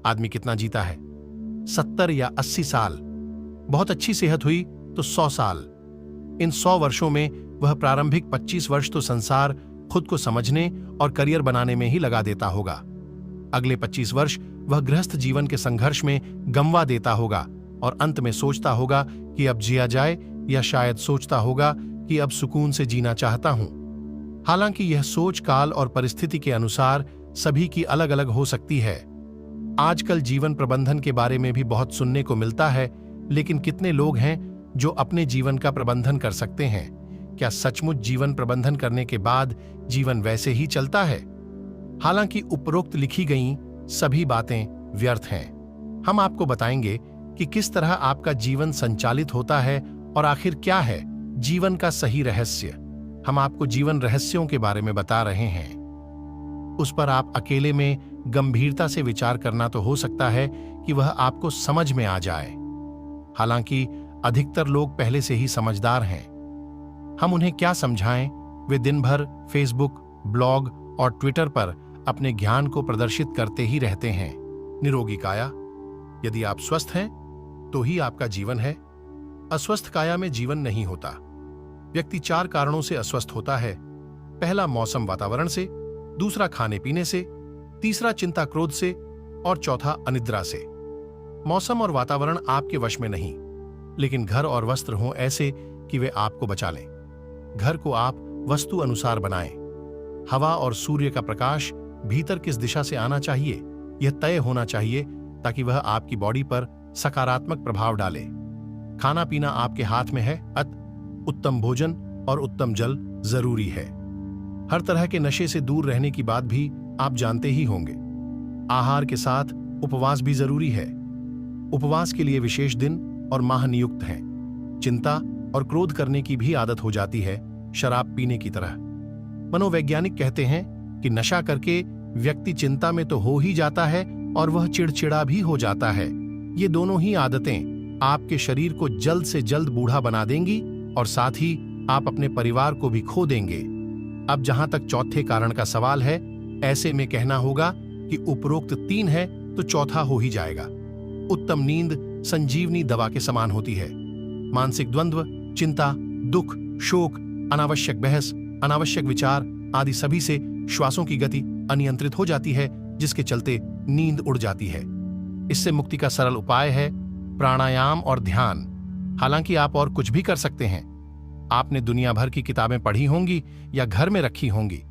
आदमी कितना जीता है? 70 या 80 साल। बहुत अच्छी सेहत हुई तो 100 साल। इन 100 वर्षों में वह प्रारंभिक 25 वर्ष तो संसार, खुद को समझने और करियर बनाने में ही लगा देता होगा। अगले 25 वर्ष वह गृहस्थ जीवन के संघर्ष में गंवा देता होगा और अंत में सोचता होगा कि अब जिया जाए, या शायद सोचता होगा कि अब सुकून से जीना चाहता हूं। हालांकि यह सोच काल और परिस्थिति के अनुसार सभी की अलग अलग हो सकती है। आजकल जीवन प्रबंधन के बारे में भी बहुत सुनने को मिलता है, लेकिन कितने लोग हैं जो अपने जीवन का प्रबंधन कर सकते हैं? क्या सचमुच जीवन प्रबंधन करने के बाद जीवन वैसे ही चलता है? हालांकि उपरोक्त लिखी गई सभी बातें व्यर्थ हैं। हम आपको बताएंगे कि किस तरह आपका जीवन संचालित होता है और आखिर क्या है जीवन का सही रहस्य। हम आपको जीवन रहस्यों के बारे में बता रहे हैं। उस पर आप अकेले में गंभीरता से विचार करना तो हो सकता है कि वह आपको समझ में आ जाए। हालांकि अधिकतर लोग पहले से ही समझदार हैं। हम उन्हें क्या समझाएं? वे दिन भर फेसबुक, ब्लॉग और ट्विटर पर अपने ज्ञान को प्रदर्शित करते ही रहते हैं। निरोगी काया। यदि आप स्वस्थ हैं तो ही आपका जीवन है। अस्वस्थ काया में जीवन नहीं होता। व्यक्ति 4 कारणों से अस्वस्थ होता है। पहला मौसम वातावरण से, दूसरा खाने पीने से, तीसरा चिंता क्रोध से और चौथा अनिद्रा से। मौसम और वातावरण आपके वश में नहीं, लेकिन घर और वस्त्र हों ऐसे कि वे आपको बचा लें। घर को आप वस्तु अनुसार बनाएं। हवा और सूर्य का प्रकाश भीतर किस दिशा से आना चाहिए, यह तय होना चाहिए ताकि वह आपकी बॉडी पर सकारात्मक प्रभाव डाले। खाना पीना आपके हाथ में है, उत्तम भोजन और उत्तम जल जरूरी है। हर तरह के नशे से दूर रहने की बात भी आप जानते ही होंगे। आहार के साथ उपवास भी जरूरी है। उपवास के लिए विशेष दिन और माह नियुक्त हैं। चिंता और क्रोध करने की भी आदत हो जाती है, शराब पीने की तरह। मनोवैज्ञानिक कहते हैं कि नशा करके व्यक्ति चिंता में तो हो ही जाता है और वह चिड़चिड़ा भी हो जाता है। ये दोनों ही आदतें आपके शरीर को जल्द से जल्द बूढ़ा बना देंगी और साथ ही आप अपने परिवार को भी खो देंगे। अब जहां तक चौथे कारण का सवाल है, ऐसे में कहना होगा कि उपरोक्त 3 है तो चौथा हो ही जाएगा। उत्तम नींद संजीवनी दवा के समान होती है। मानसिक द्वंद्व, चिंता, दुख, शोक, अनावश्यक बहस, अनावश्यक विचार आदि सभी से श्वासों की गति अनियंत्रित हो जाती है, जिसके चलते नींद उड़ जाती है। इससे मुक्ति का सरल उपाय है प्राणायाम और ध्यान। हालांकि आप और कुछ भी कर सकते हैं। आपने दुनिया भर की किताबें पढ़ी होंगी या घर में रखी होंगी,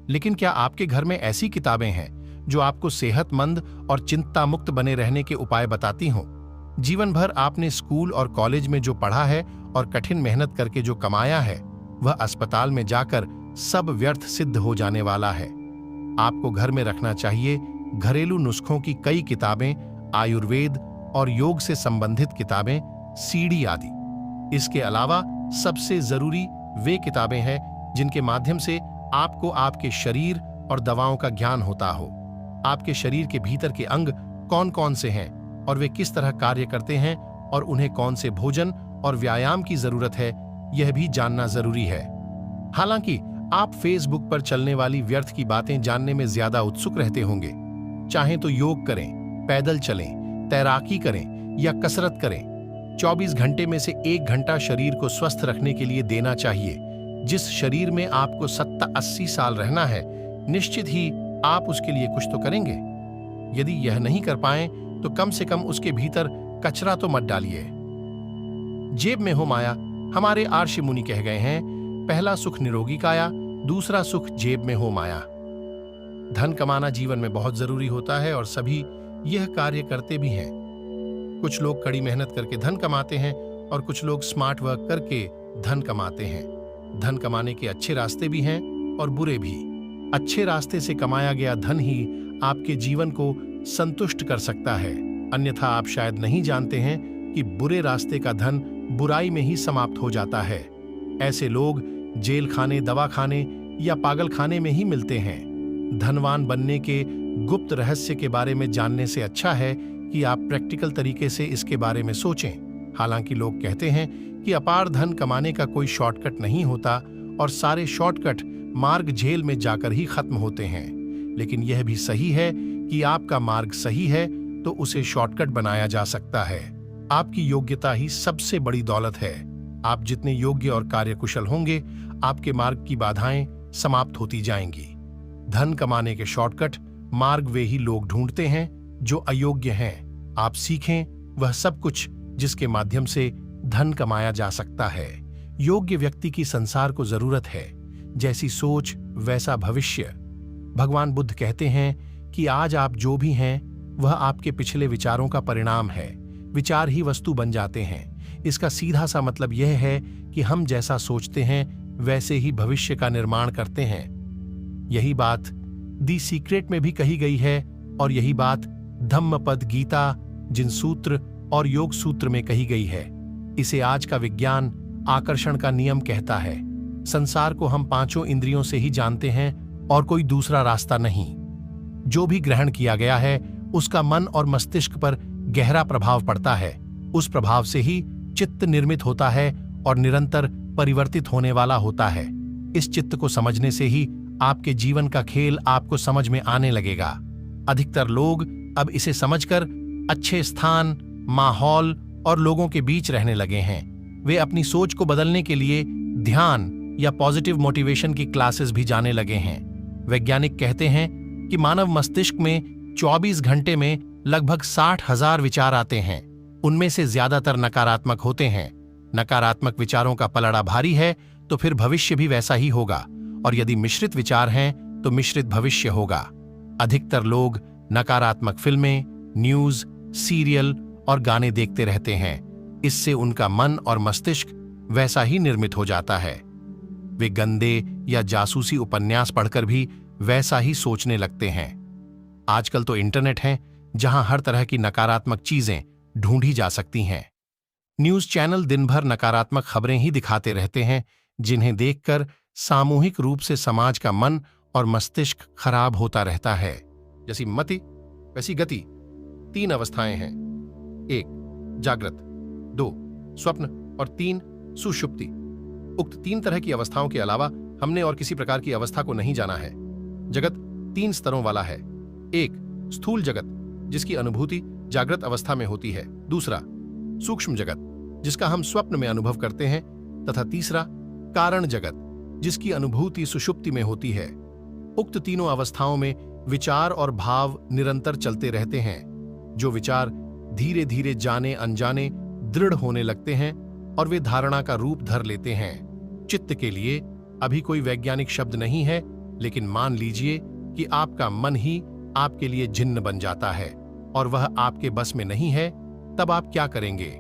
लेकिन क्या आपके घर में ऐसी किताबें हैं जो आपको सेहतमंद और चिंता मुक्त बने रहने के उपाय बताती हों? जीवन भर आपने स्कूल और कॉलेज में जो पढ़ा है और कठिन मेहनत करके जो कमाया है, वह अस्पताल में जाकर सब व्यर्थ सिद्ध हो जाने वाला है। आपको घर में रखना चाहिए घरेलू नुस्खों की कई किताबें, आयुर्वेद और योग से संबंधित किताबें, सीडी आदि। इसके अलावा सबसे जरूरी वे किताबें हैं जिनके माध्यम से आपको आपके शरीर और दवाओं का ज्ञान होता हो। आपके शरीर के भीतर के अंग कौन कौन से हैं और वे किस तरह कार्य करते हैं और उन्हें कौन से भोजन और व्यायाम की जरूरत है, यह भी जानना जरूरी है। हालांकि आप फेसबुक पर चलने वाली व्यर्थ की बातें जानने में ज्यादा उत्सुक रहते होंगे। चाहें तो योग करें, पैदल चलें, तैराकी करें या कसरत करें। 24 घंटे में से 1 घंटा शरीर को स्वस्थ रखने के लिए देना चाहिए। जिस शरीर में आपको 70-80 साल रहना है, निश्चित ही आप उसके लिए कुछ तो करेंगे। यदि यह नहीं कर पाएं तो कम से कम उसके भीतर कचरा तो मत डालिए। जेब में हो माया। हमारे आर्षि मुनि कह गए हैं, पहला सुख निरोगी काया, दूसरा सुख जेब में हो माया। धन कमाना जीवन में बहुत जरूरी होता है और सभी यह कार्य करते भी हैं। कुछ लोग कड़ी मेहनत करके धन कमाते हैं और कुछ लोग स्मार्ट वर्क करके धन कमाते हैं। धन कमाने के अच्छे रास्ते भी हैं और बुरे भी। अच्छे रास्ते से कमाया गया धन ही आपके जीवन को संतुष्ट कर सकता है, अन्यथा आप शायद नहीं जानते हैं कि बुरे रास्ते का धन बुराई में ही समाप्त हो जाता है। ऐसे लोग जेल खाने, दवा खाने या पागल खाने में ही मिलते हैं। धनवान बनने के गुप्त रहस्य के बारे में जानने से अच्छा है कि आप प्रैक्टिकल तरीके से इसके बारे में सोचें। हालांकि लोग कहते हैं कि अपार धन कमाने का कोई शॉर्टकट नहीं होता और सारे शॉर्टकट मार्ग झेल में जाकर ही खत्म होते हैं, लेकिन यह भी सही है कि आपका मार्ग सही है तो उसे शॉर्टकट बनाया जा सकता है। आपकी योग्यता ही सबसे बड़ी दौलत है। आप जितने योग्य और कार्यकुशल होंगे, आपके मार्ग की बाधाएं समाप्त होती जाएंगी। धन कमाने के शॉर्टकट मार्ग वे ही लोग ढूंढते हैं जो अयोग्य हैं। आप सीखें वह सब कुछ जिसके माध्यम से धन कमाया जा सकता है। योग्य व्यक्ति की संसार को जरूरत है। जैसी सोच वैसा भविष्य। भगवान बुद्ध कहते हैं कि आज आप जो भी हैं वह आपके पिछले विचारों का परिणाम है। विचार ही वस्तु बन जाते हैं। इसका सीधा सा मतलब यह है कि हम जैसा सोचते हैं वैसे ही भविष्य का निर्माण करते हैं। यही बात दी सीक्रेट में भी कही गई है और यही बात धम्मपद गीता, जिन सूत्र और योग सूत्र में कही गई है। इसे आज का विज्ञान आकर्षण का नियम कहता है। संसार को हम पांचों इंद्रियों से ही जानते हैं और कोई दूसरा रास्ता नहीं। जो भी ग्रहण किया गया है उसका मन और मस्तिष्क पर गहरा प्रभाव पड़ता है। उस प्रभाव से ही चित्त निर्मित होता है और निरंतर परिवर्तित होने वाला होता है। इस चित्त को समझने से ही आपके जीवन का खेल आपको समझ में आने लगेगा। अधिकतर लोग अब इसे समझकर अच्छे स्थान, माहौल और लोगों के बीच रहने लगे हैं। वे अपनी सोच को बदलने के लिए ध्यान या पॉजिटिव मोटिवेशन की क्लासेस भी जाने लगे हैं। वैज्ञानिक कहते हैं कि मानव मस्तिष्क में 24 घंटे में लगभग 60,000 विचार आते हैं। उनमें से ज्यादातर नकारात्मक होते हैं। नकारात्मक विचारों का पलड़ा भारी है तो फिर भविष्य भी वैसा ही होगा, और यदि मिश्रित विचार हैं तो मिश्रित भविष्य होगा। अधिकतर लोग नकारात्मक फिल्में, न्यूज, सीरियल और गाने देखते रहते हैं। इससे उनका मन और मस्तिष्क वैसा ही निर्मित हो जाता है। वे गंदे या जासूसी उपन्यास पढ़कर भी वैसा ही सोचने लगते हैं। आजकल तो इंटरनेट है जहां हर तरह की नकारात्मक चीजें ढूंढी जा सकती हैं। न्यूज चैनल दिन भर नकारात्मक खबरें ही दिखाते रहते हैं, जिन्हें देखकर सामूहिक रूप से समाज का मन और मस्तिष्क खराब होता रहता है। जैसी मति वैसी गति 3 अवस्थाएं हैं। 1 जागृत, 2 स्वप्न और 3 सुषुप्ति। उक्त 3 तरह की अवस्थाओं के अलावा हमने और किसी प्रकार की अवस्था को नहीं जाना है। जगत 3 स्तरों वाला है। 1 स्थूल जगत, जिसकी अनुभूति जागृत अवस्था में होती है। दूसरा सूक्ष्म जगत, जिसका हम स्वप्न में अनुभव करते हैं, तथा तीसरा कारण जगत, जिसकी अनुभूति सुषुप्ति में होती है। उक्त तीनों अवस्थाओं में विचार और भाव निरंतर चलते रहते हैं। जो विचार धीरे धीरे जाने अनजाने दृढ़ होने लगते हैं और वे धारणा का रूप धर लेते हैं। चित्त के लिए अभी कोई वैज्ञानिक शब्द नहीं है, लेकिन मान लीजिए कि आपका मन ही आपके लिए जिन्न बन जाता है और वह आपके बस में नहीं है, तब आप क्या करेंगे?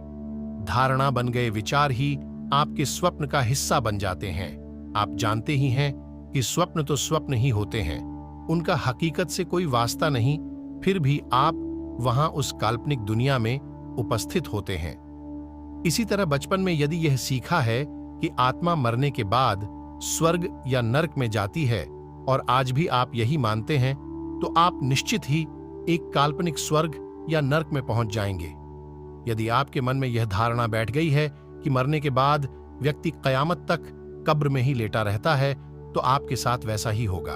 धारणा बन गए विचार ही आपके स्वप्न का हिस्सा बन जाते हैं। आप जानते ही हैं कि स्वप्न तो स्वप्न ही होते हैं, उनका हकीकत से कोई वास्ता नहीं, फिर भी आप वहां उस काल्पनिक दुनिया में उपस्थित होते हैं। इसी तरह बचपन में यदि यह सीखा है कि आत्मा मरने के बाद स्वर्ग या नरक में जाती है और आज भी आप यही मानते हैं, तो आप निश्चित ही एक काल्पनिक स्वर्ग या नरक में पहुंच जाएंगे। यदि आपके मन में यह धारणा बैठ गई है कि मरने के बाद व्यक्ति कयामत तक कब्र में ही लेटा रहता है, तो आपके साथ वैसा ही होगा।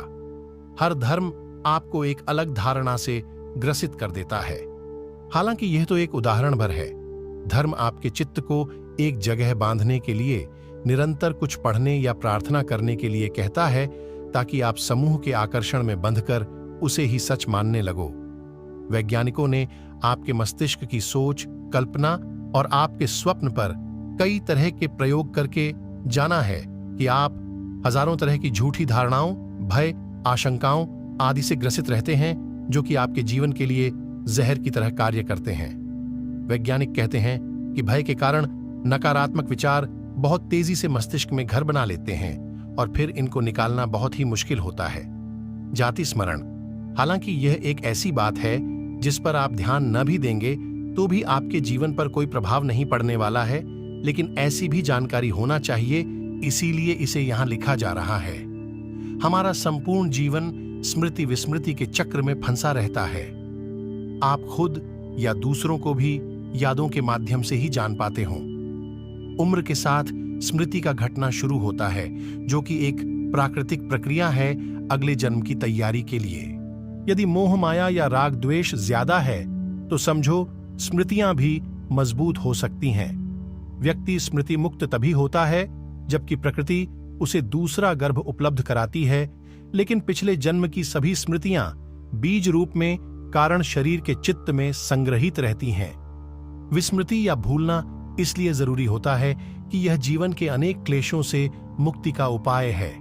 हर धर्म आपको एक अलग धारणा से ग्रसित कर देता है। हालांकि यह तो एक उदाहरण भर है। धर्म आपके चित्त को एक जगह बांधने के लिए निरंतर कुछ पढ़ने या प्रार्थना करने के लिए कहता है, ताकि आप समूह के आकर्षण में बंधकर उसे ही सच मानने लगो। वैज्ञानिकों ने आपके मस्तिष्क की सोच, कल्पना और आपके स्वप्न पर कई तरह के प्रयोग करके जाना है कि आप हजारों तरह की झूठी धारणाओं, भय, आशंकाओं आदि से ग्रसित रहते हैं, जो कि आपके जीवन के लिए जहर की तरह कार्य करते हैं। वैज्ञानिक कहते हैं कि भय के कारण नकारात्मक विचार बहुत तेजी से मस्तिष्क में घर बना लेते हैं और फिर इनको निकालना बहुत ही मुश्किल होता है। जाति स्मरण, हालांकि यह एक ऐसी बात है जिस पर आप ध्यान न भी देंगे तो भी आपके जीवन पर कोई प्रभाव नहीं पड़ने वाला है, लेकिन ऐसी भी जानकारी होना चाहिए, इसीलिए इसे यहां लिखा जा रहा है। हमारा संपूर्ण जीवन स्मृति विस्मृति के चक्र में फंसा रहता है। आप खुद या दूसरों को भी यादों के माध्यम से ही जान पाते हो। उम्र के साथ स्मृति का घटना शुरू होता है, जो कि एक प्राकृतिक प्रक्रिया है अगले जन्म की तैयारी के लिए। यदि मोह माया या राग द्वेष ज्यादा है तो समझो स्मृतियां भी मजबूत हो सकती हैं। व्यक्ति स्मृति मुक्त तभी होता है जबकि प्रकृति उसे दूसरा गर्भ उपलब्ध कराती है, लेकिन पिछले जन्म की सभी स्मृतियां बीज रूप में कारण शरीर के चित्त में संग्रहित रहती हैं। विस्मृति या भूलना इसलिए जरूरी होता है कि यह जीवन के अनेक क्लेशों से मुक्ति का उपाय है।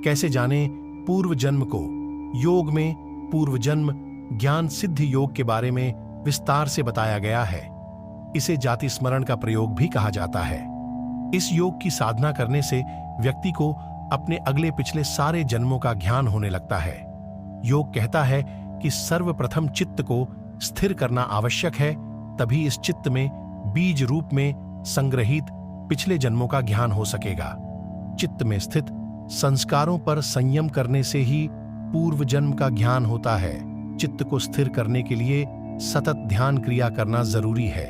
कैसे जाने पूर्व जन्म को? योग में पूर्व जन्म ज्ञान सिद्धि योग के बारे में विस्तार से बताया गया है। इसे जाति स्मरण का प्रयोग भी कहा जाता है। इस योग की साधना करने से व्यक्ति को अपने अगले पिछले सारे जन्मों का ज्ञान होने लगता है। योग कहता है कि सर्वप्रथम चित्त को स्थिर करना आवश्यक है, तभी इस चित्त में बीज रूप में संग्रहित पिछले जन्मों का ज्ञान हो सकेगा। चित्त में स्थित संस्कारों पर संयम करने से ही पूर्व जन्म का ज्ञान होता है। चित्त को स्थिर करने के लिए सतत ध्यान क्रिया करना जरूरी है।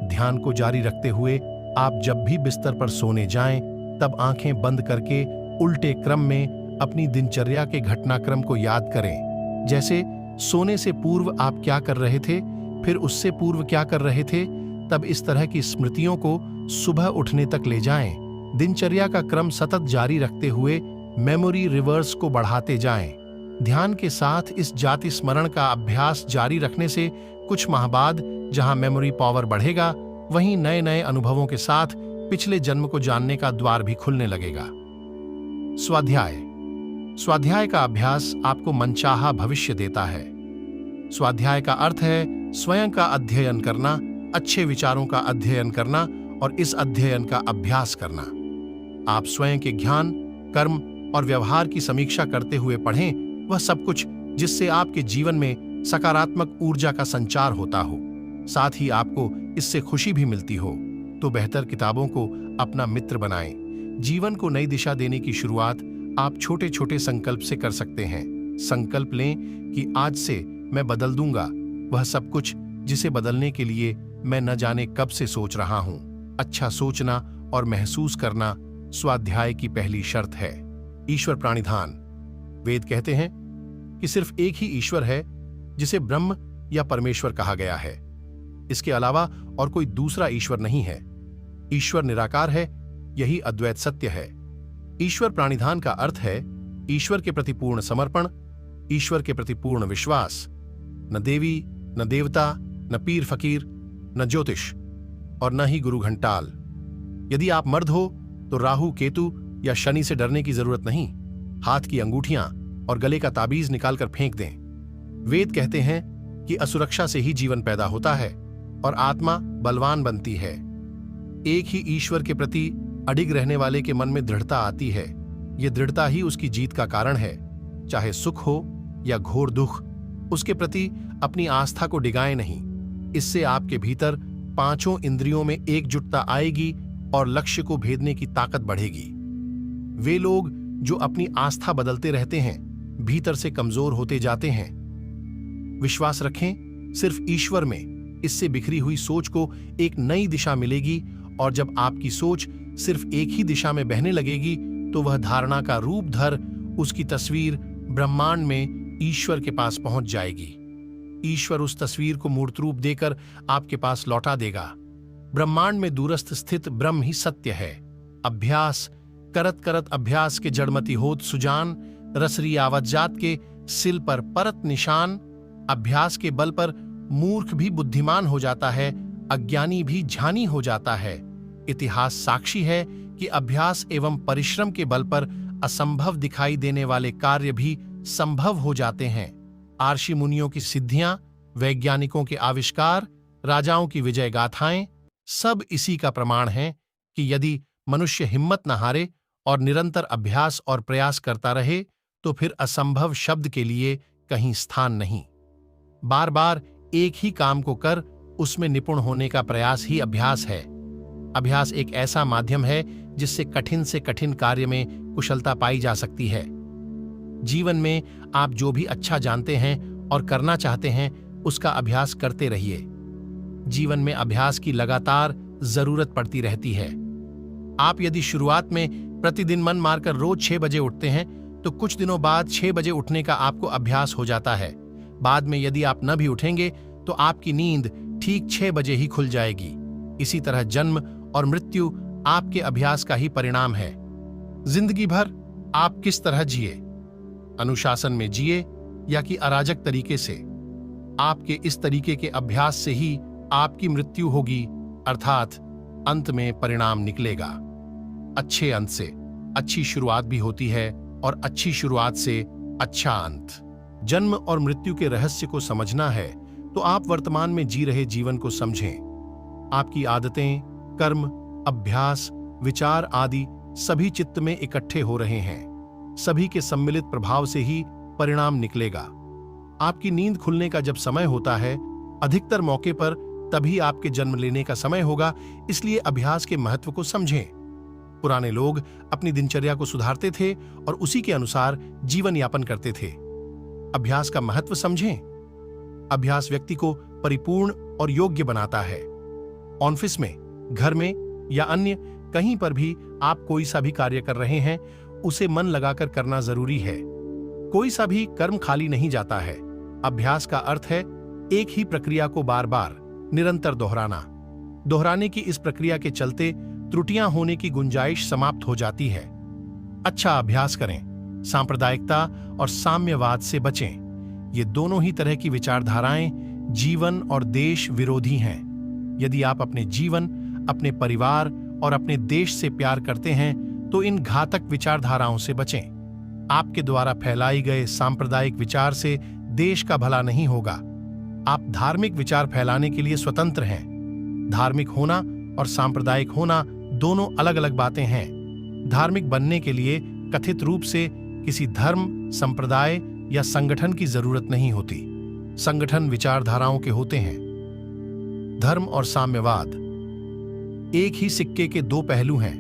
ध्यान को जारी रखते हुए आप जब भी बिस्तर पर सोने जाएं, तब आंखें बंद करके उल्टे क्रम में अपनी दिनचर्या के घटनाक्रम को याद करें। जैसे सोने से पूर्व आप क्या कर रहे थे, फिर उससे पूर्व क्या कर रहे थे। तब इस तरह की स्मृतियों को सुबह उठने तक ले जाएं। दिनचर्या का क्रम सतत जारी रखते हुए मेमोरी रिवर्स को बढ़ाते जाएं। ध्यान के साथ इस जाति स्मरण का अभ्यास जारी रखने से कुछ माह बाद जहां मेमोरी पावर बढ़ेगा, वहीं नए नए अनुभवों के साथ पिछले जन्म को जानने का द्वार भी खुलने लगेगा। स्वाध्याय का अभ्यास आपको मनचाहा भविष्य देता है। स्वाध्याय का अर्थ है स्वयं का अध्ययन करना, अच्छे विचारों का अध्ययन करना और इस अध्ययन का अभ्यास करना। आप स्वयं के ज्ञान, कर्म और व्यवहार की समीक्षा करते हुए पढ़ें वह सब कुछ जिससे आपके जीवन में सकारात्मक ऊर्जा का संचार होता हो, साथ ही आपको इससे खुशी भी मिलती हो। तो बेहतर किताबों को अपना मित्र बनाएं। जीवन को नई दिशा देने की शुरुआत आप छोटे छोटे संकल्प से कर सकते हैं। संकल्प लें कि आज से मैं बदल दूंगा वह सब कुछ जिसे बदलने के लिए मैं न जाने कब से सोच रहा हूं। अच्छा सोचना और महसूस करना स्वाध्याय की पहली शर्त है। ईश्वर प्राणिधान। वेद कहते हैं कि सिर्फ एक ही ईश्वर है जिसे ब्रह्म या परमेश्वर कहा गया है। इसके अलावा और कोई दूसरा ईश्वर नहीं है। ईश्वर निराकार है, यही अद्वैत सत्य है। ईश्वर प्राणिधान का अर्थ है ईश्वर के प्रति पूर्ण समर्पण, ईश्वर के प्रति पूर्ण विश्वास। न देवी, न देवता, न पीर फकीर, न ज्योतिष और न ही गुरु घंटाल। यदि आप मर्द हो तो राहु, केतु या शनि से डरने की जरूरत नहीं। हाथ की अंगूठियां और गले का ताबीज निकालकर फेंक दें। वेद कहते हैं कि असुरक्षा से ही जीवन पैदा होता है और आत्मा बलवान बनती है। एक ही ईश्वर के प्रति अडिग रहने वाले के मन में दृढ़ता आती है। यह दृढ़ता ही उसकी जीत का कारण है। चाहे सुख हो या घोर दुख, उसके प्रति अपनी आस्था को डिगाएं नहीं। इससे आपके भीतर पांचों इंद्रियों में एकजुटता आएगी और लक्ष्य को भेदने की ताकत बढ़ेगी। वे लोग जो अपनी आस्था बदलते रहते हैं, भीतर से कमजोर होते जाते हैं। विश्वास रखें सिर्फ ईश्वर में। इससे बिखरी हुई सोच को एक नई दिशा मिलेगी और जब आपकी सोच सिर्फ एक ही दिशा में बहने लगेगी तो वह धारणा का रूप धर उसकी तस्वीर ब्रह्मांड में ईश्वर के पास पहुंच जाएगी। ईश्वर उस तस्वीर को मूर्त रूप देकर आपके पास लौटा देगा। ब्रह्मांड में दूरस्थ स्थित ब्रह्म ही सत्य है। अभ्यास करत करत अभ्यास के जड़मती होत सुजान, रसरी आवत जात के सिल पर परत निशान। अभ्यास के बल पर मूर्ख भी बुद्धिमान हो जाता है, अज्ञानी भी ज्ञानी हो जाता है। इतिहास साक्षी है कि अभ्यास एवं परिश्रम के बल पर असंभव दिखाई देने वाले कार्य भी संभव हो जाते हैं। आर्षि मुनियों की सिद्धियां, वैज्ञानिकों के आविष्कार, राजाओं की विजय गाथाएं सब इसी का प्रमाण हैं कि यदि मनुष्य हिम्मत न हारे और निरंतर अभ्यास और प्रयास करता रहे तो फिर असंभव शब्द के लिए कहीं स्थान नहीं। बार बार एक ही काम को कर उसमें निपुण होने का प्रयास ही अभ्यास है। अभ्यास एक ऐसा माध्यम है जिससे कठिन से कठिन कार्य में कुशलता पाई जा सकती है। जीवन में आप जो भी अच्छा जानते हैं और करना चाहते हैं उसका अभ्यास करते रहिए। जीवन में अभ्यास की लगातार जरूरत पड़ती रहती है। आप यदि शुरुआत में प्रतिदिन मन मारकर रोज 6 बजे उठते हैं तो कुछ दिनों बाद 6 बजे उठने का आपको अभ्यास हो जाता है। बाद में यदि आप न भी उठेंगे तो आपकी नींद ठीक 6 बजे ही खुल जाएगी। इसी तरह जन्म और मृत्यु आपके अभ्यास का ही परिणाम है। जिंदगी भर आप किस तरह जिए, अनुशासन में जिए या कि अराजक तरीके से, आपके इस तरीके के अभ्यास से ही आपकी मृत्यु होगी, अर्थात अंत में परिणाम निकलेगा। अच्छे अंत से अच्छी शुरुआत भी होती है और अच्छी शुरुआत से अच्छा अंत। जन्म और मृत्यु के रहस्य को समझना है तो आप वर्तमान में जी रहे जीवन को समझें। आपकी आदतें, कर्म, अभ्यास, विचार आदि सभी चित्त में इकट्ठे हो रहे हैं। सभी के सम्मिलित प्रभाव से ही परिणाम निकलेगा। आपकी नींद खुलने का जब समय होता है, अधिकतर मौके पर तभी आपके जन्म लेने का समय होगा, इसलिए अभ्यास के महत्व को समझें। पुराने लोग अपनी दिनचर्या को सुधारते थे और उसी के अनुसार जीवन यापन करते थे। अभ्यास का महत्व समझें। अभ्यास व्यक्ति को परिपूर्ण और योग्य बनाता है। ऑफिस में, घर में या अन्य कहीं पर भी आप कोई सा भी कार्य कर रहे हैं, उसे मन लगाकर करना जरूरी है। कोई सा भी कर्म खाली नहीं जाता है। अभ्यास का अर्थ है एक ही प्रक्रिया को बार बार निरंतर दोहराना। दोहराने की इस प्रक्रिया के चलते त्रुटियां होने की गुंजाइश समाप्त हो जाती है। अच्छा अभ्यास करें। सांप्रदायिकता और साम्यवाद से बचें। ये दोनों ही तरह की विचारधाराएं जीवन और देश विरोधी हैं। यदि आप अपने जीवन, अपने परिवार और अपने देश से प्यार करते हैं तो इन घातक विचारधाराओं से बचें। आपके द्वारा फैलाई गए सांप्रदायिक विचार से देश का भला नहीं होगा। आप धार्मिक विचार फैलाने के लिए स्वतंत्र हैं। धार्मिक होना और सांप्रदायिक होना दोनों अलग अलग बातें हैं। धार्मिक बनने के लिए कथित रूप से किसी धर्म, संप्रदाय या संगठन की जरूरत नहीं होती। संगठन विचारधाराओं के होते हैं। धर्म और साम्यवाद एक ही सिक्के के दो पहलू हैं।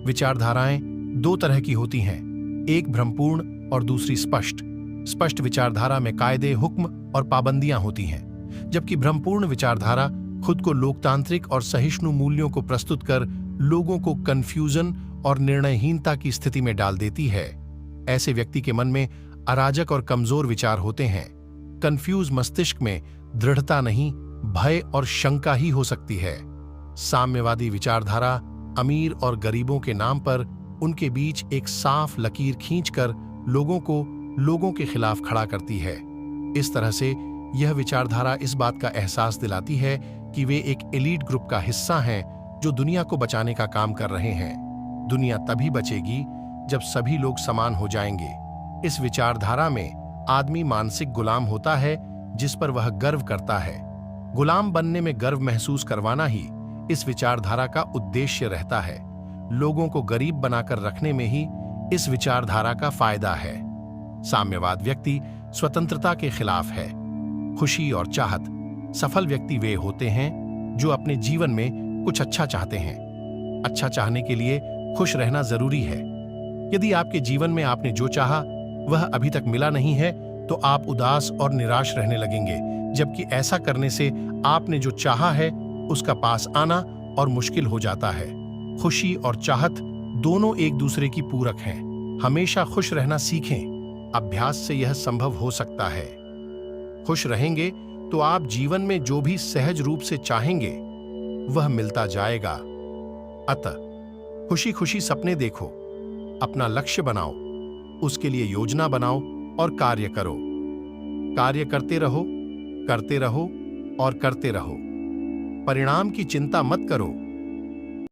विचारधाराएं दो तरह की होती हैं, एक भ्रमपूर्ण और दूसरी स्पष्ट। स्पष्ट विचारधारा में कायदे, हुक्म और पाबंदियां होती हैं, जबकि भ्रमपूर्ण विचारधारा खुद को लोकतांत्रिक और सहिष्णु मूल्यों को प्रस्तुत कर लोगों को कंफ्यूजन और निर्णयहीनता की स्थिति में डाल देती है। ऐसे व्यक्ति के मन में अराजक और कमजोर विचार होते हैं। कंफ्यूज मस्तिष्क में दृढ़ता नहीं, भय और शंका ही हो सकती है। साम्यवादी विचारधारा अमीर और गरीबों के नाम पर उनके बीच एक साफ लकीर खींचकर लोगों के खिलाफ खड़ा करती है। इस तरह से यह विचारधारा इस बात का एहसास दिलाती है कि वे एक एलीट ग्रुप का हिस्सा हैं जो दुनिया को बचाने का काम कर रहे हैं। दुनिया तभी बचेगी जब सभी लोग समान हो जाएंगे। इस विचारधारा में आदमी मानसिक गुलाम होता है जिस पर वह गर्व करता है। गुलाम बनने में गर्व महसूस करवाना ही इस विचारधारा का उद्देश्य रहता है। लोगों को गरीब बनाकर रखने में ही इस विचारधारा का फायदा है। साम्यवाद व्यक्ति स्वतंत्रता के खिलाफ है। खुशी और चाहत। सफल व्यक्ति वे होते हैं जो अपने जीवन में कुछ अच्छा चाहते हैं। अच्छा चाहने के लिए खुश रहना जरूरी है। यदि आपके जीवन में आपने जो चाहा वह अभी तक मिला नहीं है तो आप उदास और निराश रहने लगेंगे, जबकि ऐसा करने से आपने जो चाहा है उसका पास आना और मुश्किल हो जाता है। खुशी और चाहत दोनों एक दूसरे की पूरक हैं। हमेशा खुश रहना सीखें। अभ्यास से यह संभव हो सकता है। खुश रहेंगे तो आप जीवन में जो भी सहज रूप से चाहेंगे वह मिलता जाएगा। अतः खुशी खुशी सपने देखो, अपना लक्ष्य बनाओ, उसके लिए योजना बनाओ और कार्य करो। कार्य करते रहो और करते रहो। परिणाम की चिंता मत करो,